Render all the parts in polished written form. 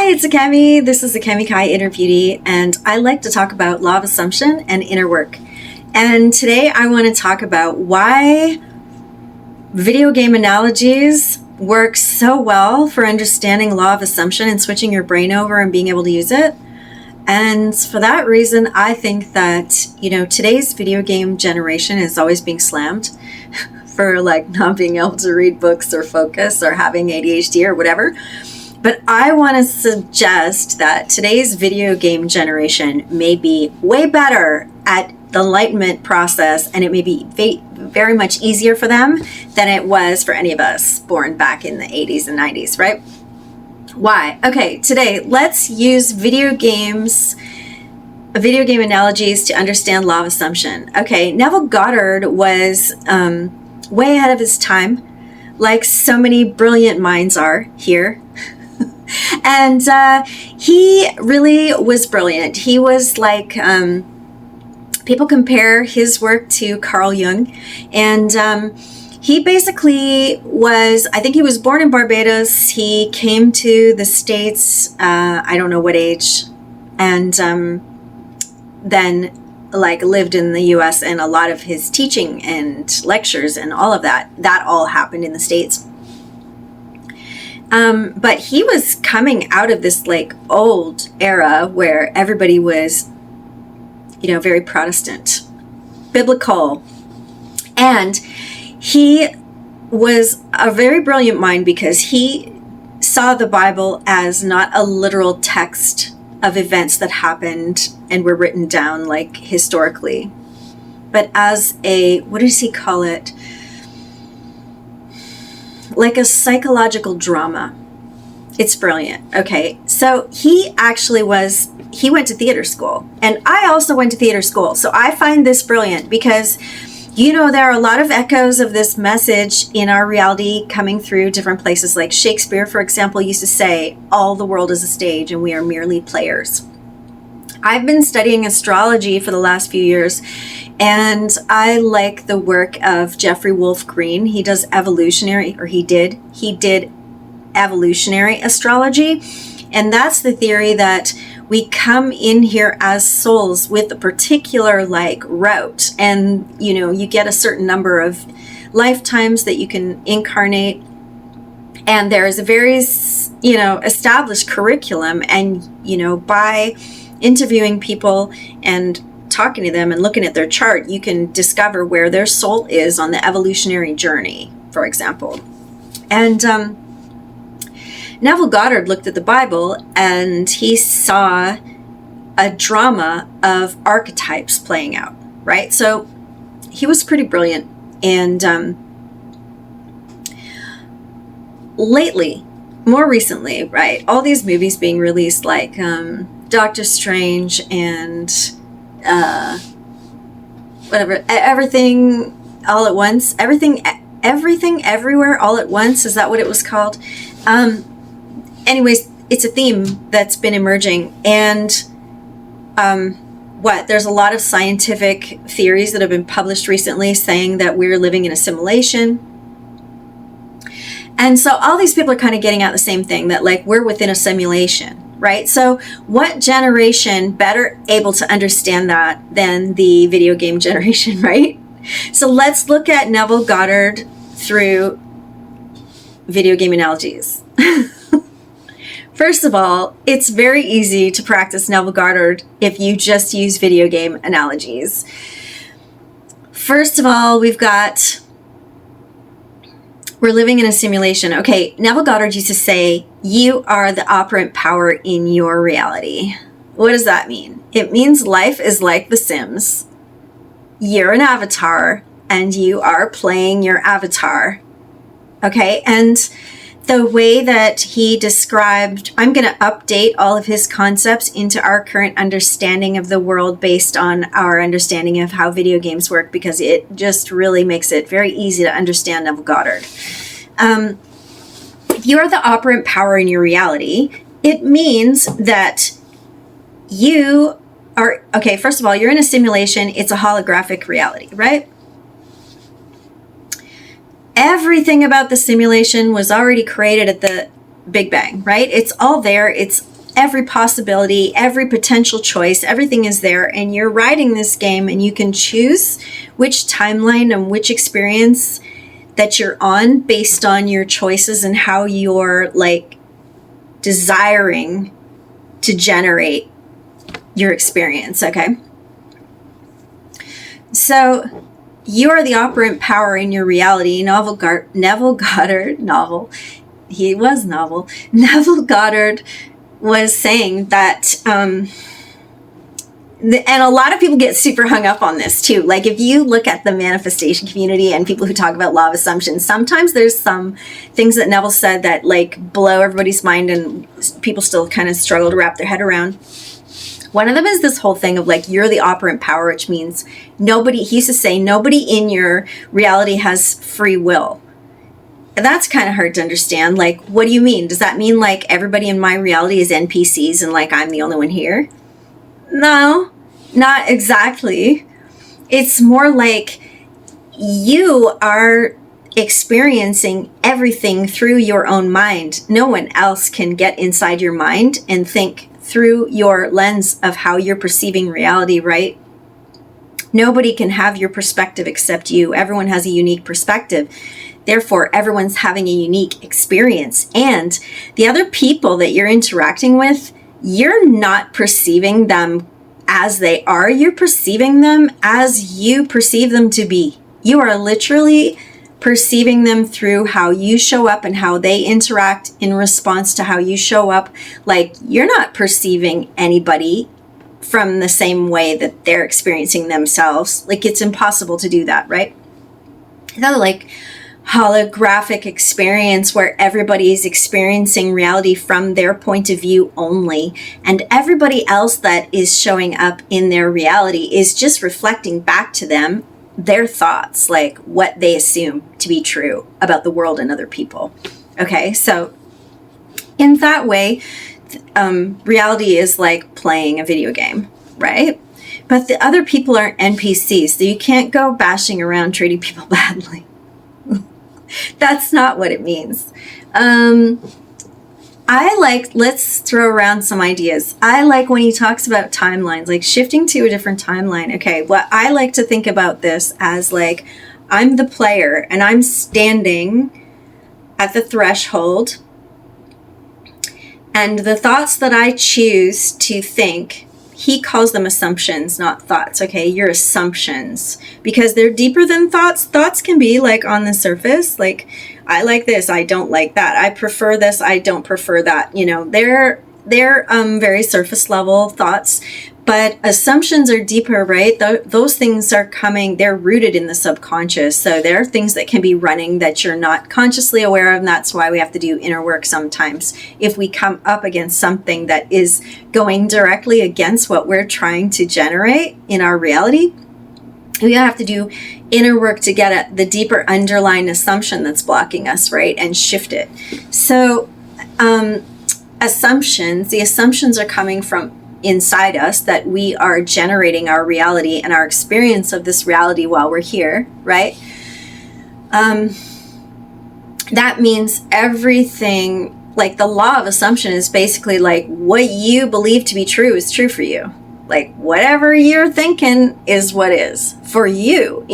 Hi, it's Akemi. This is Akemi Kai Inner Beauty, and I like to talk about law of assumption and inner work. And today I want to talk about why video game analogies work so well for understanding law of assumption and switching your brain over and being able to use it. And for that reason, I think that, today's video game generation is always being slammed for not being able to read books or focus or having ADHD or whatever. But I want to suggest that today's video game generation may be way better at the enlightenment process, and it may be very much easier for them than it was for any of us born back in the 80s and 90s, right? Why? Okay, today let's use video game analogies to understand law of assumption. Okay, Neville Goddard was way ahead of his time, like so many brilliant minds are here. And he really was brilliant. He was people compare his work to Carl Jung. And he basically I think he was born in Barbados. He came to the States, I don't know what age, and then lived in the US, and a lot of his teaching and lectures and all of that all happened in the States. But he was coming out of this old era where everybody was, very Protestant, biblical. And he was a very brilliant mind because he saw the Bible as not a literal text of events that happened and were written down historically, but as what does he call it? Like a psychological drama. It's brilliant. Okay, so he went to theater school, and I also went to theater school. So I find this brilliant because, there are a lot of echoes of this message in our reality coming through different places. Like Shakespeare, for example, used to say, all the world is a stage and we are merely players. I've been studying astrology for the last few years, and I like the work of Jeffrey Wolf Green. He does he did evolutionary astrology. And that's the theory that we come in here as souls with a particular route. And, you get a certain number of lifetimes that you can incarnate. And there is a very, established curriculum. And, by interviewing people and talking to them and looking at their chart, you can discover where their soul is on the evolutionary journey, for example. And Neville Goddard looked at the Bible and he saw a drama of archetypes playing out, right? So he was pretty brilliant. And more recently, right, all these movies being released Doctor Strange and everything all at once, everything everywhere all at once, is that what it was called? Anyways, it's a theme that's been emerging, and there's a lot of scientific theories that have been published recently saying that we're living in a simulation. And so all these people are kind of getting at the same thing, that we're within a simulation. Right? So what generation better able to understand that than the video game generation, right? So let's look at Neville Goddard through video game analogies. First of all, it's very easy to practice Neville Goddard if you just use video game analogies. First of all, we're living in a simulation. Okay, Neville Goddard used to say, you are the operant power in your reality. What does that mean? It means life is like The Sims. You're an avatar, and you are playing your avatar. Okay, and the way that he described, I'm going to update all of his concepts into our current understanding of the world based on our understanding of how video games work, because it just really makes it very easy to understand Neville Goddard. If you are the operant power in your reality, it means that you are, first of all, you're in a simulation. It's a holographic reality, right? Everything about the simulation was already created at the Big Bang, right? It's all there. It's every possibility, every potential choice, everything is there, and you're riding this game, and you can choose which timeline and which experience that you're on based on your choices and how you're like desiring to generate your experience. Okay. So you are the operant power in your reality. Neville Goddard, Neville Goddard was saying that, and a lot of people get super hung up on this too. Like if you look at the manifestation community and people who talk about law of assumption, sometimes there's some things that Neville said that like blow everybody's mind and people still kind of struggle to wrap their head around. One of them is this whole thing of like, you're the operant power, which means nobody, he used to say, nobody in your reality has free will. And that's kind of hard to understand. Like, what do you mean? Does that mean like everybody in my reality is NPCs and like I'm the only one here? No, not exactly. It's more like you are experiencing everything through your own mind. No one else can get inside your mind and think through your lens of how you're perceiving reality, right? Nobody can have your perspective except you. Everyone has a unique perspective. Therefore, everyone's having a unique experience. And the other people that you're interacting with, you're not perceiving them as they are. You're perceiving them as you perceive them to be. You are literally perceiving them through how you show up and how they interact in response to how you show up. Like, you're not perceiving anybody from the same way that they're experiencing themselves. Like, it's impossible to do that, right? Another like holographic experience where everybody is experiencing reality from their point of view only, and everybody else that is showing up in their reality is just reflecting back to them their thoughts, like what they assume to be true about the world and other people. Okay, so in that way, reality is like playing a video game, right? But the other people aren't NPCs, so you can't go bashing around treating people badly. That's not what it means. Let's throw around some ideas. I like when he talks about timelines, like shifting to a different timeline. Okay, what I like to think about this as like, I'm the player and I'm standing at the threshold, and the thoughts that I choose to think, he calls them assumptions, not thoughts. Okay, your assumptions, because they're deeper than thoughts. Thoughts can be like on the surface, like, I like this, I don't like that. I prefer this, I don't prefer that. You know, they're very surface level thoughts, but assumptions are deeper, right? Those things are coming, they're rooted in the subconscious. So there are things that can be running that you're not consciously aware of, and that's why we have to do inner work sometimes. If we come up against something that is going directly against what we're trying to generate in our reality, we have to do inner work to get at the deeper underlying assumption that's blocking us, right? And shift it. So the assumptions are coming from inside us, that we are generating our reality and our experience of this reality while we're here, right? That means everything, like the law of assumption is basically like what you believe to be true is true for you. Like whatever you're thinking is what is for you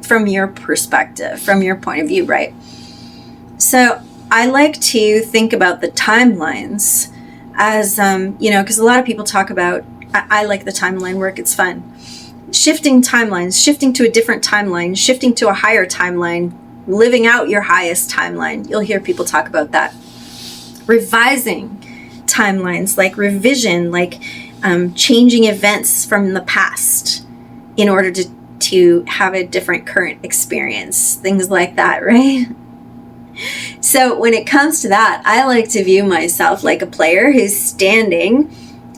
from your perspective, from your point of view, right? So I like to think about the timelines as, because a lot of people talk about, I like the timeline work, it's fun. Shifting timelines, shifting to a different timeline, shifting to a higher timeline, living out your highest timeline. You'll hear people talk about that. Revising timelines, like revision, like changing events from the past in order to have a different current experience, things like that, right? So when it comes to that, I like to view myself like a player who's standing,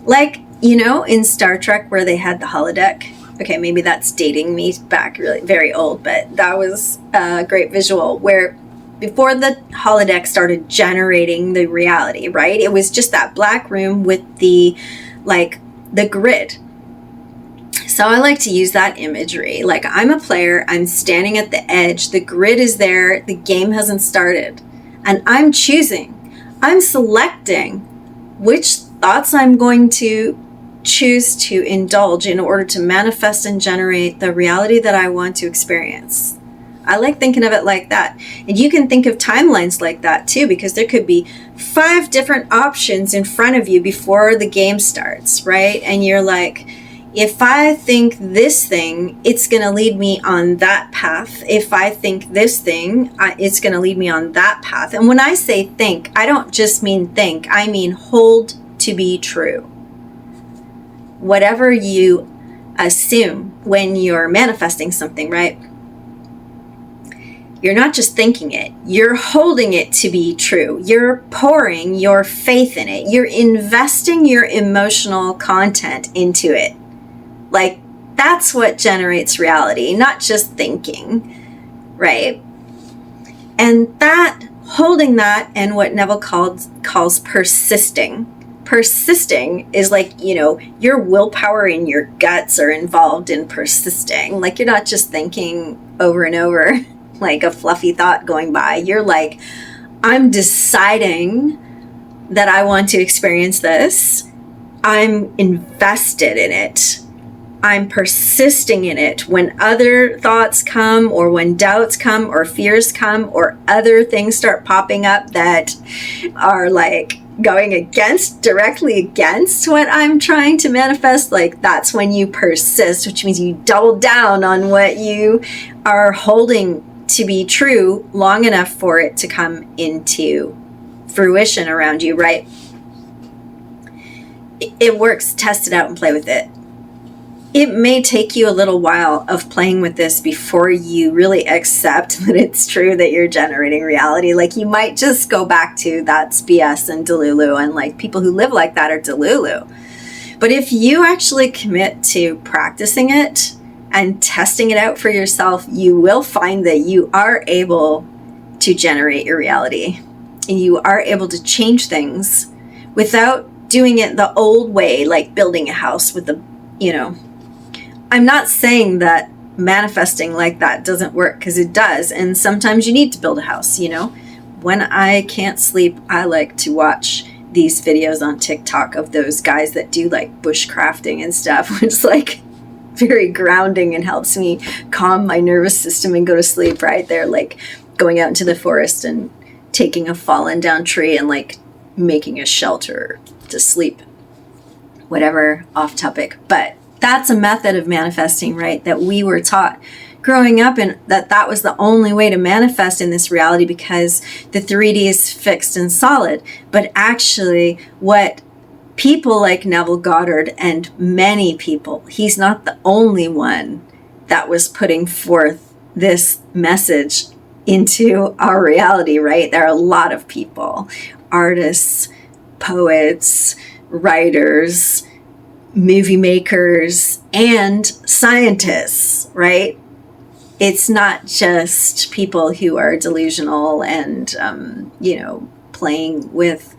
like, in Star Trek where they had the holodeck. Okay, maybe that's dating me back really very old, but that was a great visual where before the holodeck started generating the reality, right? It was just that black room with the grid. So I like to use that imagery. Like I'm a player, I'm standing at the edge, the grid is there, the game hasn't started, and I'm selecting which thoughts I'm going to choose to indulge in order to manifest and generate the reality that I want to experience. I like thinking of it like that. And you can think of timelines like that too, because there could be 5 different options in front of you before the game starts, right? And you're like, if I think this thing, it's going to lead me on that path. If I think this thing, it's going to lead me on that path. And when I say think, I don't just mean think. I mean hold to be true. Whatever you assume when you're manifesting something, right? You're not just thinking it, you're holding it to be true. You're pouring your faith in it. You're investing your emotional content into it. Like, that's what generates reality, not just thinking, right? And that, holding that, and what Neville calls persisting. Persisting is like, your willpower and your guts are involved in persisting. Like, you're not just thinking over and over like a fluffy thought going by. You're like, I'm deciding that I want to experience this. I'm invested in it. I'm persisting in it. When other thoughts come, or when doubts come, or fears come, or other things start popping up that are like going directly against what I'm trying to manifest, like, that's when you persist, which means you double down on what you are holding to be true long enough for it to come into fruition around you, right? It works. Test it out and play with it. It may take you a little while of playing with this before you really accept that it's true that you're generating reality. Like, you might just go back to that's BS and Delulu, and like, people who live like that are Delulu. But if you actually commit to practicing it and testing it out for yourself, you will find that you are able to generate your reality, and you are able to change things without doing it the old way, like building a house with I'm not saying that manifesting like that doesn't work, because it does. And sometimes you need to build a house, When I can't sleep, I like to watch these videos on TikTok of those guys that do like bushcrafting and stuff, which is like very grounding and helps me calm my nervous system and go to sleep, right? They're like going out into the forest and taking a fallen down tree and like making a shelter to sleep. Whatever, off topic. But that's a method of manifesting, right? That we were taught growing up, and that was the only way to manifest in this reality, because the 3D is fixed and solid. But actually, what people like Neville Goddard and many people, he's not the only one that was putting forth this message into our reality, right? There are a lot of people, artists, poets, writers, movie makers, and scientists, right? It's not just people who are delusional and, playing with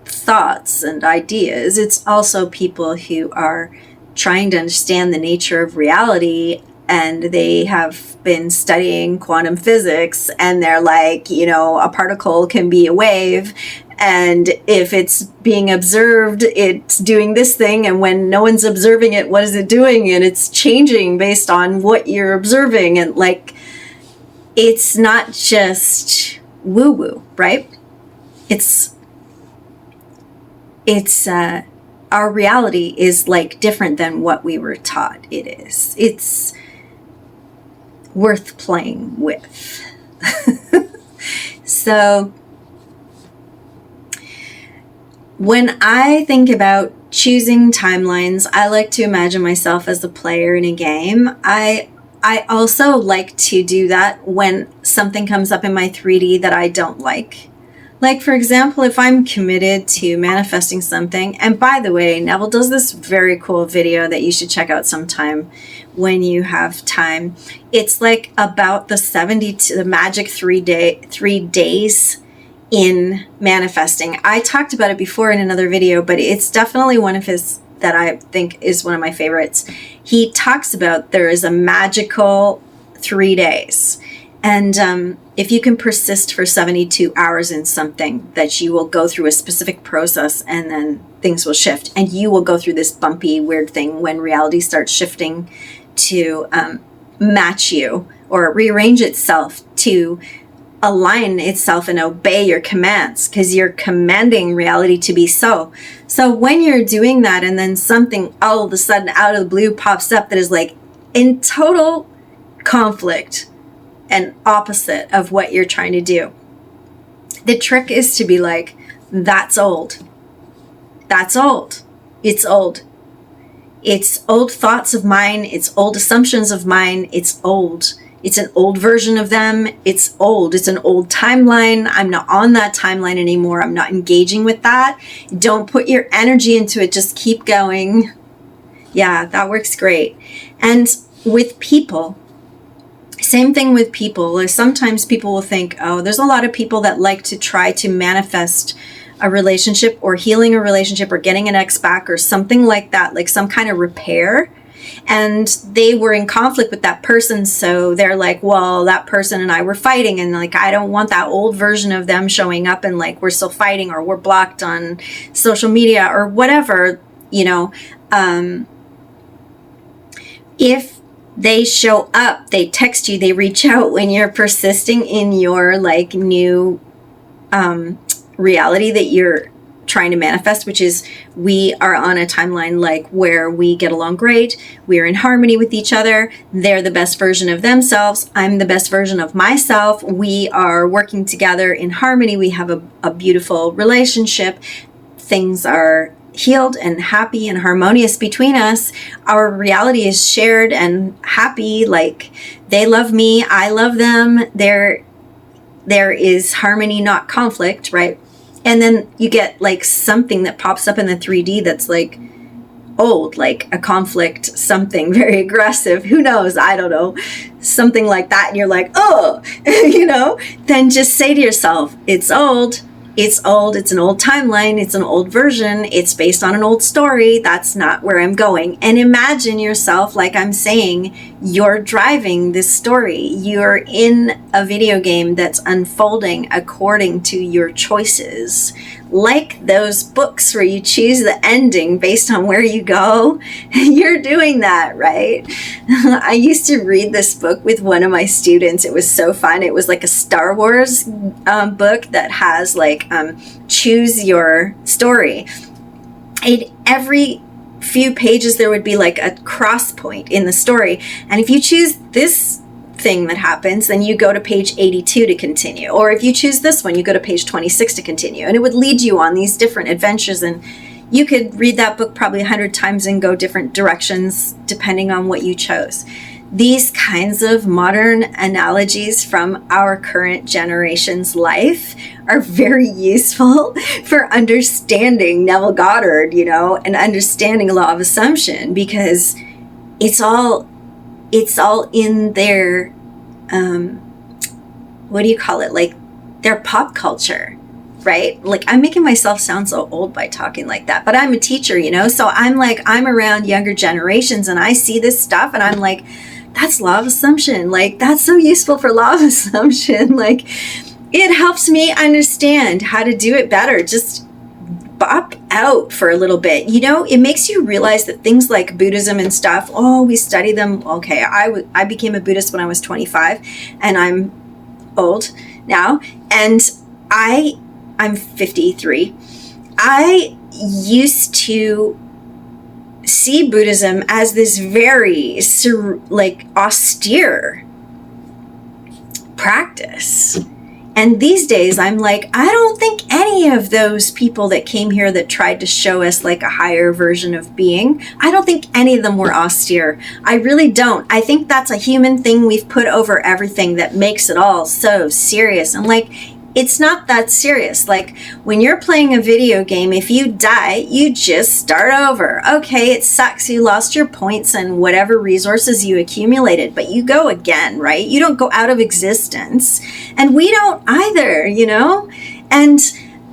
thoughts and ideas. It's also people who are trying to understand the nature of reality, and they have been studying quantum physics, and they're like, a particle can be a wave, and if it's being observed, it's doing this thing, and when no one's observing it, what is it doing? And it's changing based on what you're observing. And like, it's not just woo-woo, right? It's our reality is like different than what we were taught it is. It's worth playing with. So when I think about choosing timelines, I like to imagine myself as a player in a game. I also like to do that when something comes up in my 3D that I don't like. Like, for example, if I'm committed to manifesting something, and by the way, Neville does this very cool video that you should check out sometime when you have time. It's like about the magic 3 days in manifesting. I talked about it before in another video, but it's definitely one of his that I think is one of my favorites. He talks about there is a magical 3 days. And if you can persist for 72 hours in something, that you will go through a specific process and then things will shift. And you will go through this bumpy, weird thing when reality starts shifting to match you or rearrange itself to align itself and obey your commands, because you're commanding reality to be so. So when you're doing that and then something all of a sudden out of the blue pops up that is like in total conflict and opposite of what you're trying to do, the trick is to be like, that's old. That's old. It's old. It's old thoughts of mine. It's old assumptions of mine. It's old. It's an old version of them. It's old. It's an old timeline. I'm not on that timeline anymore. I'm not engaging with that. Don't put your energy into it. Just keep going. Yeah, that works great. And with people, same thing with people. Sometimes people will think, oh, there's a lot of people that like to try to manifest a relationship or healing a relationship or getting an ex back or something like that, like some kind of repair. And they were in conflict with that person. So they're like, well, that person and I were fighting. And like, I don't want that old version of them showing up and like, we're still fighting or we're blocked on social media or whatever, you know. If they show up, they text you, they reach out when you're persisting in your like new reality that you're trying to manifest, which is we are on a timeline like where we get along great, we're in harmony with each other, they're the best version of themselves, I'm the best version of myself, we are working together in harmony, we have a beautiful relationship, things are healed and happy and harmonious between us, our reality is shared and happy, like they love me, I love them, there is harmony, not conflict, right? And then you get like something that pops up in the 3D that's like old, like a conflict, something very aggressive, who knows, I don't know, something like that, and you're like, oh, you know, then just say to yourself, it's old, it's old, it's an old timeline, it's an old version, it's based on an old story, that's not where I'm going. And imagine yourself, like I'm saying, you're driving this story, you're in a video game that's unfolding according to your choices. Like those books where you choose the ending based on where you go, you're doing that, right? I used to read this book with one of my students. It was so fun. It was like a Star Wars book that has like choose your story. Every few pages there would be like a cross point in the story. And if you choose this thing that happens, then you go to page 82 to continue. Or if you choose this one, you go to page 26 to continue. And it would lead you on these different adventures. And you could read that book probably 100 times and go different directions depending on what you chose. These kinds of modern analogies from our current generation's life are very useful for understanding Neville Goddard, you know, and understanding law of assumption, because it's all in their, what do you call it? Like their pop culture, right? Like I'm making myself sound so old by talking like that, but I'm a teacher, you know? So I'm around younger generations and I see this stuff and I'm like, that's law of assumption. Like that's so useful for law of assumption. Like it helps me understand how to do it better. Just bop out for a little bit. You know, it makes you realize that things like Buddhism and stuff, oh, we study them. Okay, I became a Buddhist when I was 25 and I'm old now. And I'm 53. I used to see Buddhism as this very like austere practice. And these days I'm like, I don't think any of those people that came here that tried to show us like a higher version of being, I don't think any of them were austere. I really don't. I think that's a human thing we've put over everything that makes it all so serious. And like, it's not that serious. Like when you're playing a video game, if you die, you just start over. Okay, it sucks. You lost your points and whatever resources you accumulated, but you go again, right? You don't go out of existence. And we don't either, you know? And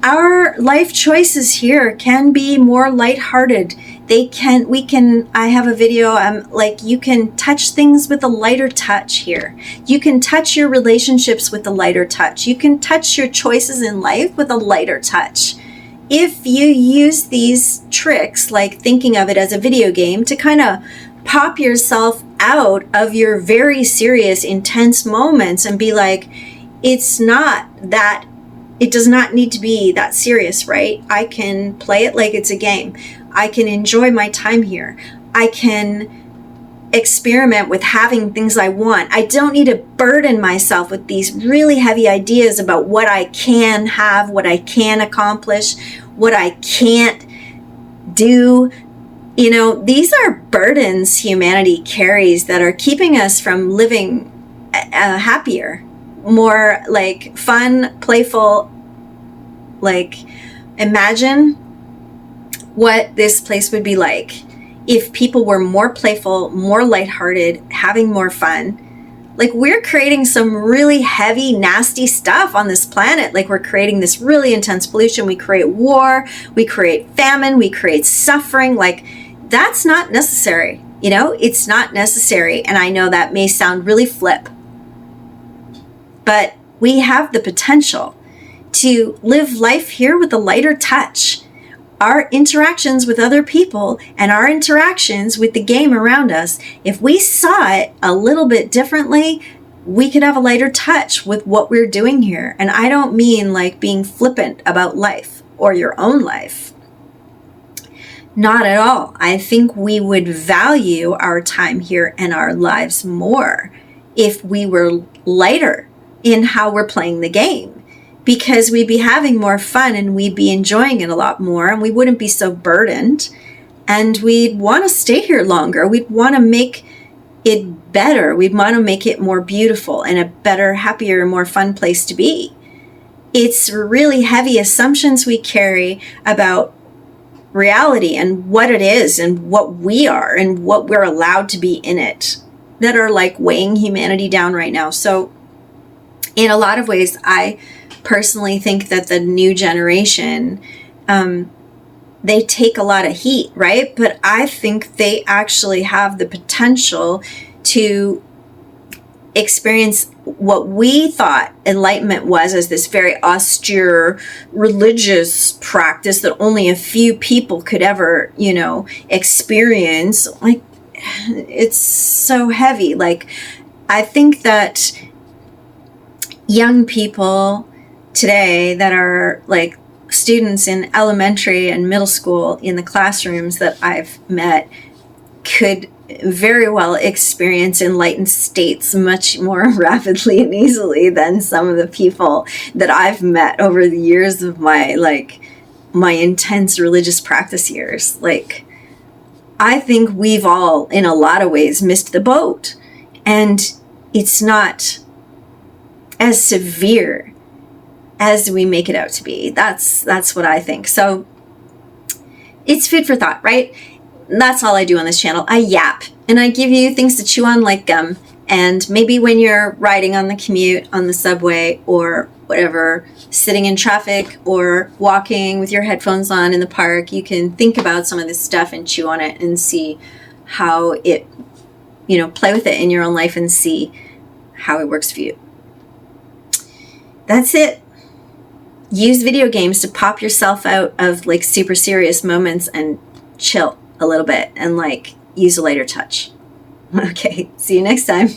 our life choices here can be more lighthearted I have a video, like, you can touch things with a lighter touch here. You can touch your relationships with a lighter touch. You can touch your choices in life with a lighter touch. If you use these tricks, like thinking of it as a video game, to kind of pop yourself out of your very serious, intense moments and be like, it does not need to be that serious, right? I can play it like it's a game. I can enjoy my time here. I can experiment with having things I want. I don't need to burden myself with these really heavy ideas about what I can have, what I can accomplish, what I can't do. You know, these are burdens humanity carries that are keeping us from living happier, more like fun, playful. Like, imagine what this place would be like if people were more playful, more lighthearted, having more fun. Like, we're creating some really heavy, nasty stuff on this planet. Like, we're creating this really intense pollution. We create war, we create famine, we create suffering. Like, that's not necessary. You know, it's not necessary. And I know that may sound really flip, but we have the potential to live life here with a lighter touch. Our interactions with other people and our interactions with the game around us, if we saw it a little bit differently, we could have a lighter touch with what we're doing here. And I don't mean like being flippant about life or your own life. Not at all. I think we would value our time here and our lives more if we were lighter in how we're playing the game. Because we'd be having more fun and we'd be enjoying it a lot more, and we wouldn't be so burdened, and we'd want to stay here longer. We'd want to make it better. We'd want to make it more beautiful and a better, happier, more fun place to be. It's really heavy assumptions we carry about reality and what it is and what we are and what we're allowed to be in it that are like weighing humanity down right now. So in a lot of ways, I personally think that the new generation, they take a lot of heat, right? But I think they actually have the potential to experience what we thought enlightenment was, as this very austere religious practice that only a few people could ever, you know, experience. Like, it's so heavy. Like, I think that young people today that are like students in elementary and middle school in the classrooms that I've met could very well experience enlightened states much more rapidly and easily than some of the people that I've met over the years of my intense religious practice years. Like, I think we've all in a lot of ways missed the boat, and it's not as severe as we make it out to be. That's what I think. So it's food for thought, right? That's all I do on this channel. I yap and I give you things to chew on like gum. And maybe when you're riding on the commute, on the subway or whatever, sitting in traffic or walking with your headphones on in the park, you can think about some of this stuff and chew on it and see how it, you know, play with it in your own life and see how it works for you. That's it. Use video games to pop yourself out of like super serious moments and chill a little bit and like use a lighter touch. Okay, see you next time.